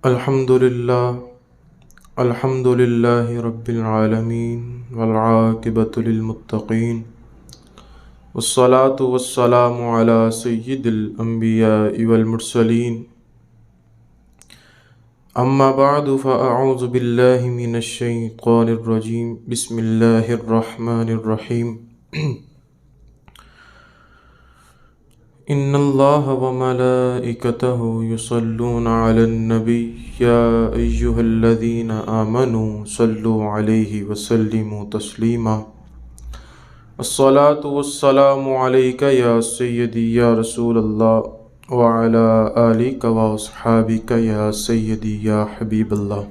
الحمد للہ رب العالمین والعاقبۃ للمتقین والصلاة والسلام علی سید الانبیاء والمرسلین اما بعد فاعوذ باللہ من الشیطان الرجیم بسم اللہ الرحمن الرحیم ان اللہ وملائکتہ یصلون علی النبی یا ایہا الذین آمنوا صلوا علیہ وسلموا تسلیما الصلاة والسلام علیک یا سیدی یا رسول اللہ وعلی آلک واصحابک یا سیدی یا حبیب اللہ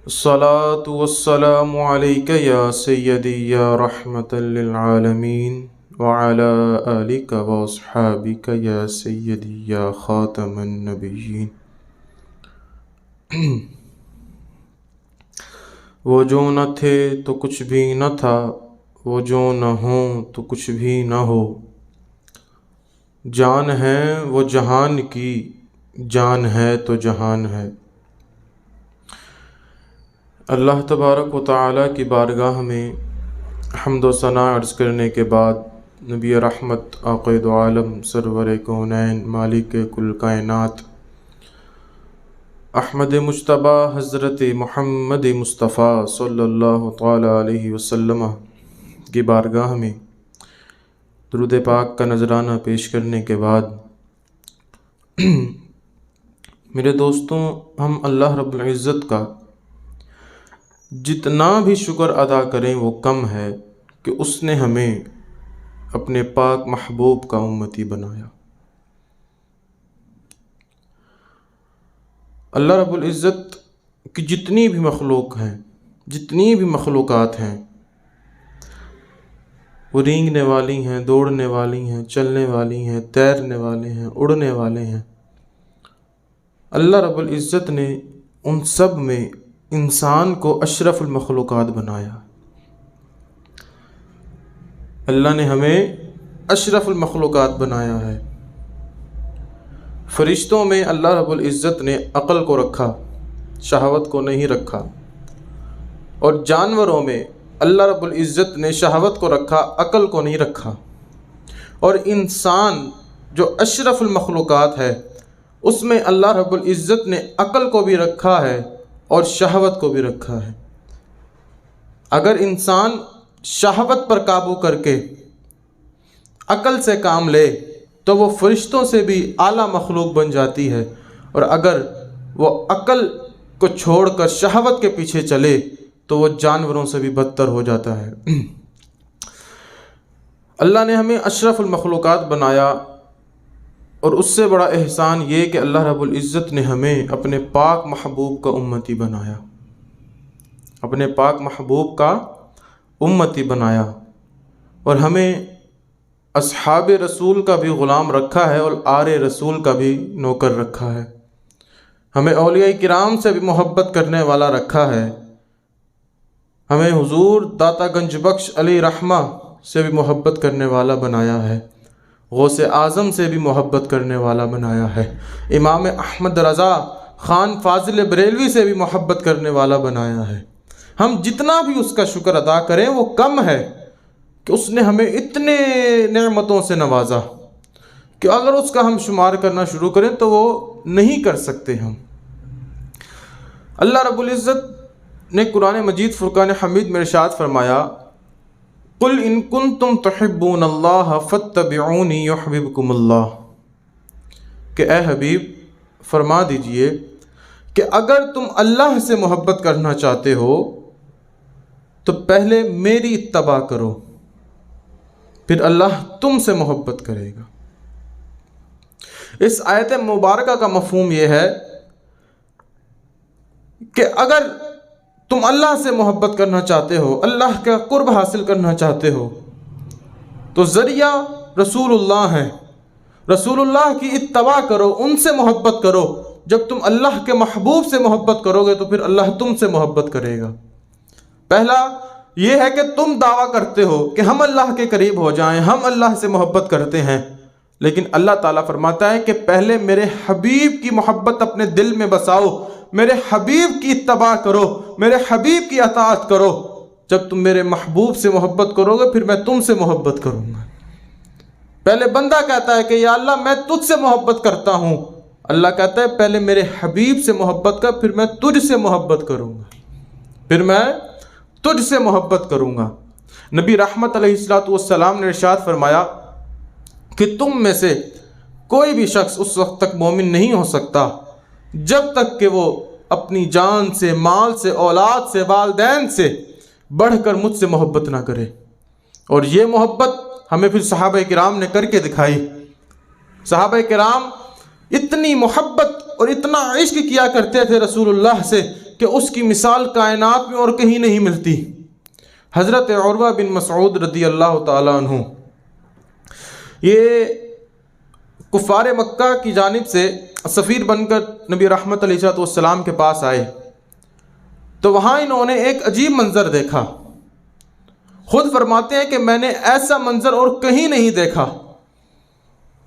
الصلاة والسلام علیک یا سیدی یا رحمۃ للعالمین وعلى آلک واصحابک یا سیدی یا خاتم النبیین۔ وہ جو نہ تھے تو کچھ بھی نہ تھا، وہ جو نہ ہوں تو کچھ بھی نہ ہو، جان ہے وہ جہان کی، جان ہے تو جہان ہے۔ اللہ تبارک و تعالیٰ کی بارگاہ میں حمد و ثنا عرض کرنے کے بعد نبی رحمت آقا دو عالم سرور کونین مالک کل کائنات احمد مجتبی حضرت محمد مصطفیٰ صلی اللہ تعالی علیہ وسلم کی بارگاہ میں درود پاک کا نذرانہ پیش کرنے کے بعد میرے دوستوں، ہم اللہ رب العزت کا جتنا بھی شکر ادا کریں وہ کم ہے کہ اس نے ہمیں اپنے پاک محبوب کا امتی بنایا۔ اللہ رب العزت کی جتنی بھی مخلوق ہیں، جتنی بھی مخلوقات ہیں، وہ رینگنے والی ہیں، دوڑنے والی ہیں، چلنے والی ہیں، تیرنے والے ہیں، اڑنے والے ہیں، اللہ رب العزت نے ان سب میں انسان کو اشرف المخلوقات بنایا۔ اللہ نے ہمیں اشرف المخلوقات بنایا ہے۔ فرشتوں میں اللہ رب العزت نے عقل کو رکھا، شہوت کو نہیں رکھا، اور جانوروں میں اللہ رب العزت نے شہوت کو رکھا، عقل کو نہیں رکھا، اور انسان جو اشرف المخلوقات ہے اس میں اللہ رب العزت نے عقل کو بھی رکھا ہے اور شہوت کو بھی رکھا ہے۔ اگر انسان شہوت پر قابو کر کے عقل سے کام لے تو وہ فرشتوں سے بھی اعلیٰ مخلوق بن جاتی ہے، اور اگر وہ عقل کو چھوڑ کر شہوت کے پیچھے چلے تو وہ جانوروں سے بھی بدتر ہو جاتا ہے۔ اللہ نے ہمیں اشرف المخلوقات بنایا، اور اس سے بڑا احسان یہ کہ اللہ رب العزت نے ہمیں اپنے پاک محبوب کا امتی بنایا، اپنے پاک محبوب کا امتی بنایا، اور ہمیں اصحاب رسول کا بھی غلام رکھا ہے اور آل رسول کا بھی نوکر رکھا ہے۔ ہمیں اولیاء کرام سے بھی محبت کرنے والا رکھا ہے، ہمیں حضور داتا گنج بخش علی رحمہ سے بھی محبت کرنے والا بنایا ہے، غوث اعظم سے بھی محبت کرنے والا بنایا ہے، امام احمد رضا خان فاضل بریلوی سے بھی محبت کرنے والا بنایا ہے۔ ہم جتنا بھی اس کا شکر ادا کریں وہ کم ہے کہ اس نے ہمیں اتنے نعمتوں سے نوازا کہ اگر اس کا ہم شمار کرنا شروع کریں تو وہ نہیں کر سکتے ہم۔ اللہ رب العزت نے قرآن مجید فرقان حمید میں ارشاد فرمایا، قل ان کنتم تحبون اللہ فاتبعونی یحببکم اللہ، کہ اے حبیب فرما دیجئے کہ اگر تم اللہ سے محبت کرنا چاہتے ہو تو پہلے میری اتباع کرو، پھر اللہ تم سے محبت کرے گا۔ اس آیت مبارکہ کا مفہوم یہ ہے کہ اگر تم اللہ سے محبت کرنا چاہتے ہو، اللہ کا قرب حاصل کرنا چاہتے ہو، تو ذریعہ رسول اللہ ہیں، رسول اللہ کی اتباع کرو، ان سے محبت کرو۔ جب تم اللہ کے محبوب سے محبت کرو گے تو پھر اللہ تم سے محبت کرے گا۔ پہلا یہ ہے کہ تم دعویٰ کرتے ہو کہ ہم اللہ کے قریب ہو جائیں، ہم اللہ سے محبت کرتے ہیں، لیکن اللہ تعالیٰ فرماتا ہے کہ پہلے میرے حبیب کی محبت اپنے دل میں بساؤ، میرے حبیب کی اتباع کرو، میرے حبیب کی اطاعت کرو۔ جب تم میرے محبوب سے محبت کرو گے پھر میں تم سے محبت کروں گا۔ پہلے بندہ کہتا ہے کہ یا اللہ میں تجھ سے محبت کرتا ہوں، اللہ کہتا ہے پہلے میرے حبیب سے محبت کر، پھر میں تجھ سے محبت کروں گا، پھر میں تجھ سے محبت کروں گا۔ نبی رحمت علیہ السلام نے ارشاد فرمایا کہ تم میں سے کوئی بھی شخص اس وقت تک مومن نہیں ہو سکتا جب تک کہ وہ اپنی جان سے، مال سے، اولاد سے، والدین سے بڑھ کر مجھ سے محبت نہ کرے۔ اور یہ محبت ہمیں پھر صحابہ کرام نے کر کے دکھائی۔ صحابہ کرام اتنی محبت اور اتنا عشق کیا کرتے تھے رسول اللہ سے کہ اس کی مثال کائنات میں اور کہیں نہیں ملتی۔ حضرت عروہ بن مسعود رضی اللہ تعالیٰ عنہ یہ کفار مکہ کی جانب سے سفیر بن کر نبی رحمت علیہ السلام کے پاس آئے تو وہاں انہوں نے ایک عجیب منظر دیکھا۔ خود فرماتے ہیں کہ میں نے ایسا منظر اور کہیں نہیں دیکھا۔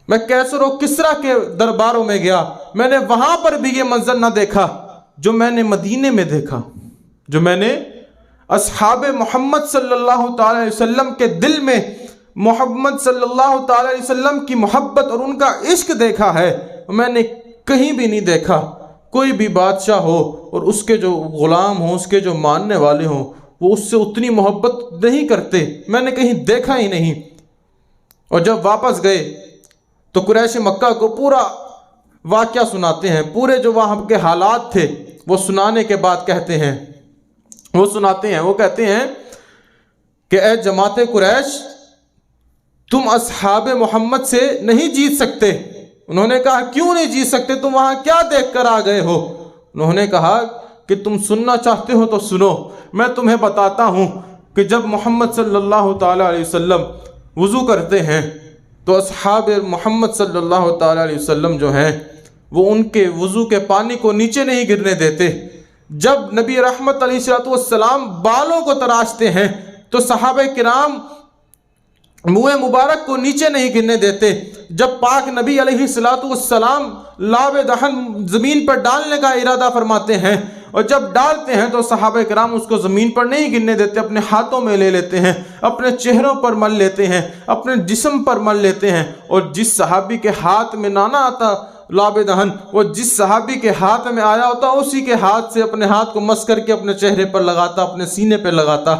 میں کیسر و کسرا کے درباروں میں گیا، میں نے وہاں پر بھی یہ منظر نہ دیکھا جو میں نے مدینے میں دیکھا، جو میں نے اصحاب محمد صلی اللہ تعالی علیہ وسلم کے دل میں محمد صلی اللہ تعالی علیہ وسلم کی محبت اور ان کا عشق دیکھا ہے، میں نے کہیں بھی نہیں دیکھا۔ کوئی بھی بادشاہ ہو اور اس کے جو غلام ہوں، اس کے جو ماننے والے ہوں، وہ اس سے اتنی محبت نہیں کرتے، میں نے کہیں دیکھا ہی نہیں۔ اور جب واپس گئے تو قریش مکہ کو پورا واقعہ سناتے ہیں، پورے جو وہاں کے حالات تھے وہ سنانے کے بعد کہتے ہیں، وہ کہتے ہیں کہ اے جماعت قریش، تم اصحاب محمد سے نہیں جیت سکتے۔ انہوں نے کہا کیوں نہیں جیت سکتے، تم وہاں کیا دیکھ کر آ گئے ہو؟ انہوں نے کہا کہ تم سننا چاہتے ہو تو سنو، میں تمہیں بتاتا ہوں کہ جب محمد صلی اللہ تعالی علیہ وسلم وضو کرتے ہیں تو اصحاب محمد صلی اللہ تعالی علیہ وسلم جو ہیں وہ ان کے وضو کے پانی کو نیچے نہیں گرنے دیتے۔ جب نبی رحمت علیہ السلام بالوں کو تراشتے ہیں تو صحابہ کرام منہ مبارک کو نیچے نہیں گرنے دیتے۔ جب پاک نبی علیہ السلام لاب دہن زمین پر ڈالنے کا ارادہ فرماتے ہیں اور جب ڈالتے ہیں تو صحابہ کرام اس کو زمین پر نہیں گرنے دیتے، اپنے ہاتھوں میں لے لیتے ہیں، اپنے چہروں پر مل لیتے ہیں، اپنے جسم پر مل لیتے ہیں۔ اور جس صحابی کے ہاتھ میں نہ آتا لاب دہن، وہ جس صحابی کے ہاتھ میں آیا ہوتا اسی کے ہاتھ سے اپنے ہاتھ کو مس کر کے اپنے چہرے پر لگاتا، اپنے سینے پر لگاتا۔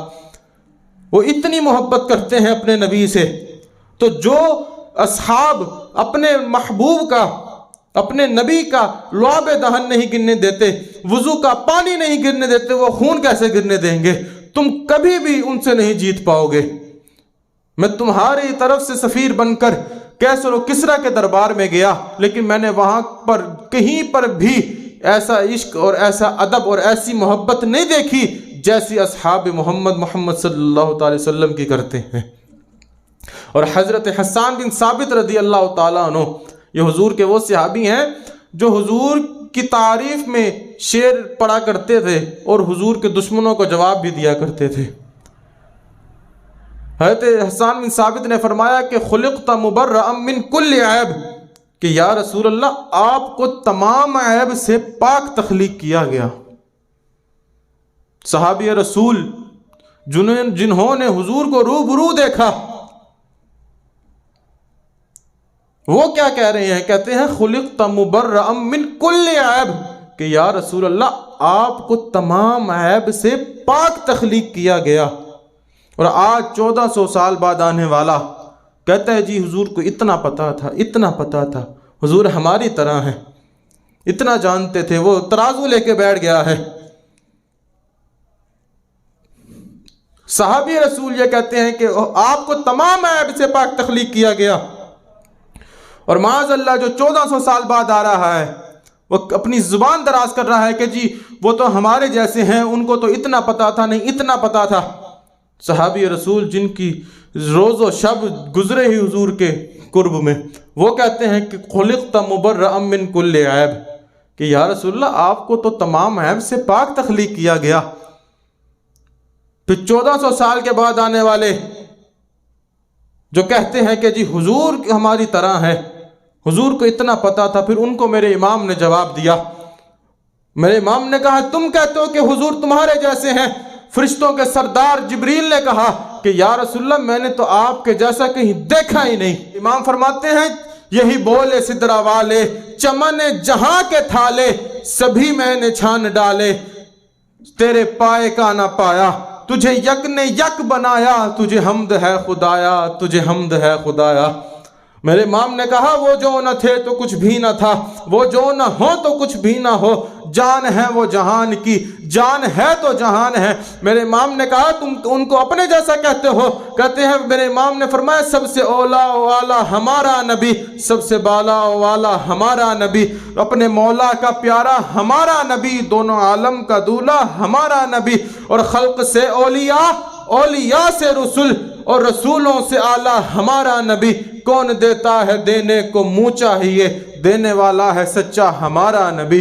وہ اتنی محبت کرتے ہیں اپنے نبی سے۔ تو جو اصحاب اپنے محبوب کا، اپنے نبی کا لعاب دہن نہیں گرنے دیتے، وضو کا پانی نہیں گرنے دیتے، وہ خون کیسے گرنے دیں گے؟ تم کبھی بھی ان سے نہیں جیت پاؤ گے۔ میں تمہاری طرف سے سفیر بن کر کیسر و کسرا کے دربار میں گیا، لیکن میں نے وہاں پر کہیں پر بھی ایسا عشق اور ایسا ادب اور ایسی محبت نہیں دیکھی جیسی اصحاب محمد صلی اللہ تعالی وسلم کی کرتے ہیں۔ اور حضرت حسان بن ثابت رضی اللہ تعالیٰ عنہ، یہ حضور کے وہ صحابی ہیں جو حضور کی تعریف میں شعر پڑھا کرتے تھے اور حضور کے دشمنوں کو جواب بھی دیا کرتے تھے۔ حضرت حسان بن ثابت نے فرمایا کہ خلقت مبرأ من کل عیب، کہ یا رسول اللہ آپ کو تمام عیب سے پاک تخلیق کیا گیا۔ صحابی رسول جنہوں نے حضور کو روبرو دیکھا، وہ کیا کہہ رہے ہیں؟ کہتے ہیں خلقت مبرأ من کل عیب، کہ یا رسول اللہ آپ کو تمام عیب سے پاک تخلیق کیا گیا۔ اور آج 1400 سال بعد آنے والا کہتا ہے جی حضور کو اتنا پتا تھا، اتنا پتا تھا، حضور ہماری طرح ہیں، اتنا جانتے تھے، وہ ترازو لے کے بیٹھ گیا ہے۔ صحابی رسول یہ کہتے ہیں کہ آپ کو تمام عیب سے پاک تخلیق کیا گیا، اور معاذ اللہ جو 1400 سال بعد آ رہا ہے وہ اپنی زبان دراز کر رہا ہے کہ جی وہ تو ہمارے جیسے ہیں، ان کو تو اتنا پتا تھا، نہیں اتنا پتا تھا۔ صحابی رسول جن کی روز و شب گزرے ہی حضور کے قرب میں، وہ کہتے ہیں کہ خلقت مبرأ من کل عیب، کہ یا رسول اللہ آپ کو تو تمام عیب سے پاک تخلیق کیا گیا۔ پھر 1400 سال کے بعد آنے والے جو کہتے ہیں کہ جی حضور ہماری طرح ہے، حضور کو اتنا پتا تھا۔ پھر ان کو میرے امام نے جواب دیا، میرے امام نے کہا تم کہتے ہو کہ حضور تمہارے جیسے ہیں، فرشتوں کے سردار جبریل نے کہا کہ یا رسول اللہ میں نے تو آپ کے جیسا کہیں دیکھا ہی نہیں۔ امام فرماتے ہیں یہی بولے سدرا والے، چمن جہاں کے تھالے، سبھی میں نے چھان ڈالے، تیرے پائے کا نہ پایا، تجھے یک نے یک بنایا، تجھے حمد ہے خدایا، تجھے حمد ہے خدایا۔ میرے امام نے کہا وہ جو نہ تھے تو کچھ بھی نہ تھا، وہ جو نہ ہو تو کچھ بھی نہ ہو، جان ہے وہ جہان کی، جان ہے تو جہان ہے۔ میرے امام نے کہا تم ان کو اپنے جیسا کہتے ہو؟ کہتے ہیں میرے امام نے فرمایا سب سے اولا والا ہمارا نبی، سب سے بالا والا ہمارا نبی، اپنے مولا کا پیارا ہمارا نبی، دونوں عالم کا دولہ ہمارا نبی، اور خلق سے اولیاء، اولیاء سے رسول، اور رسولوں سے اعلیٰ ہمارا نبی۔ کون دیتا ہے دینے کو منہ چاہیے، دینے والا ہے سچا ہمارا نبی۔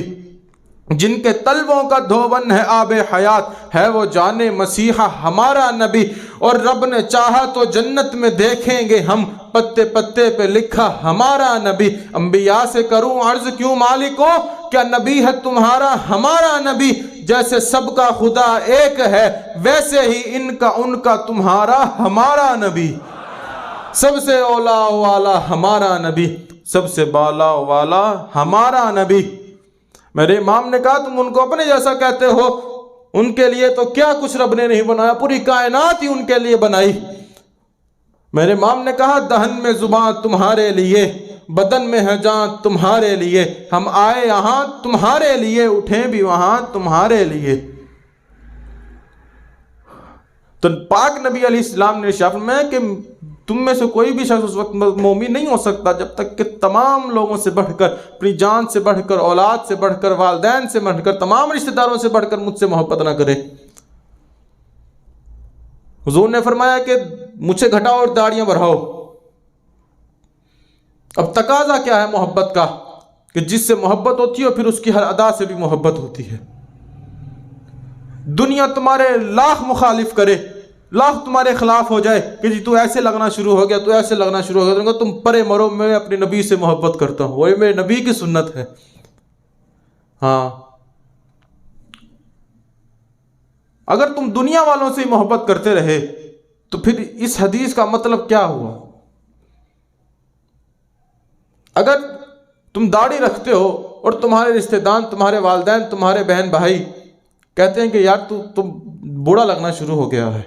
جن کے تلووں کا دھون ہے آب حیات، ہے وہ جان مسیحا ہمارا نبی۔ اور رب نے چاہا تو جنت میں دیکھیں گے ہم، پتے پتے پہ لکھا ہمارا نبی۔ انبیاء سے کروں عرض کیوں مالکو، کیا نبی ہے تمہارا ہمارا نبی؟ جیسے سب کا خدا ایک ہے، ویسے ہی ان کا تمہارا ہمارا نبی۔ سب سے اولا والا ہمارا نبی، سب سے بالا والا ہمارا نبی۔ میرے امام نے کہا تم ان کو اپنے جیسا کہتے ہو، ان کے لیے تو کیا کچھ رب نے نہیں بنایا، پوری کائنات ہی ان کے لیے بنائی۔ میرے امام نے کہا دہن میں زبان تمہارے لیے، بدن میں ہے جان تمہارے لیے، ہم آئے یہاں تمہارے لیے، اٹھیں بھی وہاں تمہارے لیے۔ تو پاک نبی علیہ السلام نے ارشاد فرمایا کہ تم میں سے کوئی بھی شخص اس وقت مومن نہیں ہو سکتا جب تک کہ تمام لوگوں سے بڑھ کر، اپنی جان سے بڑھ کر، اولاد سے بڑھ کر، والدین سے بڑھ کر، تمام رشتہ داروں سے بڑھ کر مجھ سے محبت نہ کرے۔ حضور نے فرمایا کہ مجھے گھٹاؤ اور داڑیاں بڑھاؤ۔ اب تقاضا کیا ہے محبت کا، کہ جس سے محبت ہوتی ہے پھر اس کی ہر ادا سے بھی محبت ہوتی ہے۔ دنیا تمہارے لاکھ مخالف کرے، لاکھ تمہارے خلاف ہو جائے کہ جی تو ایسے لگنا شروع ہو گیا، تو ایسے لگنا شروع ہو گیا، تم پرے مرو، میں اپنے نبی سے محبت کرتا ہوں، وہ میرے نبی کی سنت ہے۔ ہاں اگر تم دنیا والوں سے محبت کرتے رہے تو پھر اس حدیث کا مطلب کیا ہوا؟ اگر تم داڑھی رکھتے ہو اور تمہارے رشتہ دار، تمہارے والدین، تمہارے بہن بھائی کہتے ہیں کہ یار تم بوڑھا لگنا شروع ہو گیا ہے،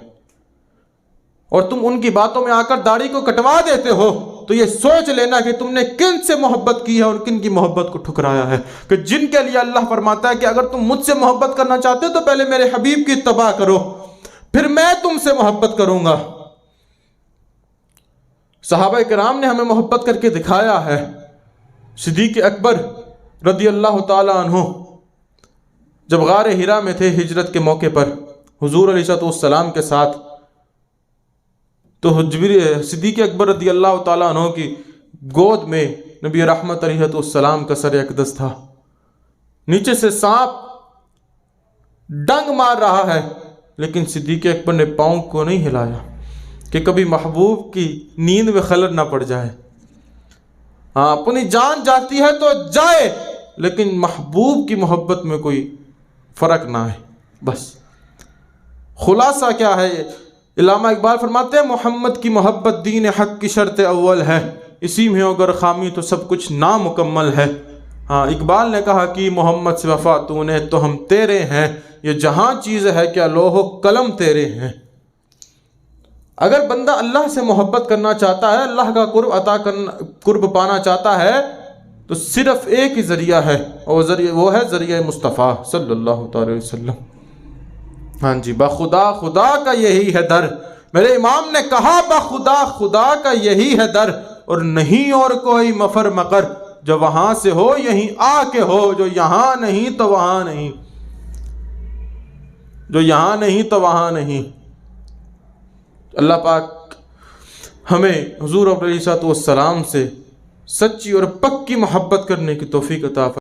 اور تم ان کی باتوں میں آ کر داڑھی کو کٹوا دیتے ہو، تو یہ سوچ لینا کہ تم نے کن سے محبت کی ہے اور کن کی محبت کو ٹھکرایا ہے۔ کہ جن کے لیے اللہ فرماتا ہے کہ اگر تم مجھ سے محبت کرنا چاہتے ہو تو پہلے میرے حبیب کی اتباع کرو، پھر میں تم سے محبت کروں گا۔ صحابہ کرام نے ہمیں محبت کر کے دکھایا ہے۔ صدیق اکبر رضی اللہ تعالی عنہ جب غار ہرا میں تھے ہجرت کے موقع پر حضور علیہ السلام کے ساتھ، تو صدیق اکبر رضی اللہ تعالیٰ عنہ کی گود میں نبی رحمت علیہ السلام کا سر اقدس تھا۔ نیچے سے سانپ ڈنگ مار رہا ہے، لیکن صدیق اکبر نے پاؤں کو نہیں ہلایا کہ کبھی محبوب کی نیند میں خلل نہ پڑ جائے۔ ہاں اپنی جان جاتی ہے تو جائے، لیکن محبوب کی محبت میں کوئی فرق نہ ہے۔ بس خلاصہ کیا ہے؟ علامہ اقبال فرماتے ہیں محمد کی محبت دین حق کی شرط اول ہے، اسی میں اگر خامی تو سب کچھ نامکمل ہے۔ ہاں اقبال نے کہا کہ محمد سے وفا تو نے تو ہم تیرے ہیں، یہ جہاں چیز ہے کیا لوح و قلم تیرے ہیں۔ اگر بندہ اللہ سے محبت کرنا چاہتا ہے، اللہ کا قرب پانا چاہتا ہے، تو صرف ایک ہی ذریعہ ہے، اور وہ ہے ذریعہ مصطفیٰ صلی اللہ تعالی وسلم۔ ہاں جی، بخدا خدا کا یہی ہے در، میرے امام نے کہا بخدا خدا کا یہی ہے در، اور نہیں اور کوئی مفر مقر، جو وہاں سے ہو یہیں آ کے ہو، جو یہاں نہیں تو وہاں نہیں، جو یہاں نہیں تو وہاں نہیں۔ اللہ پاک ہمیں حضور علیہ السلام سے سچی اور پکی محبت کرنے کی توفیق عطا فرمائے۔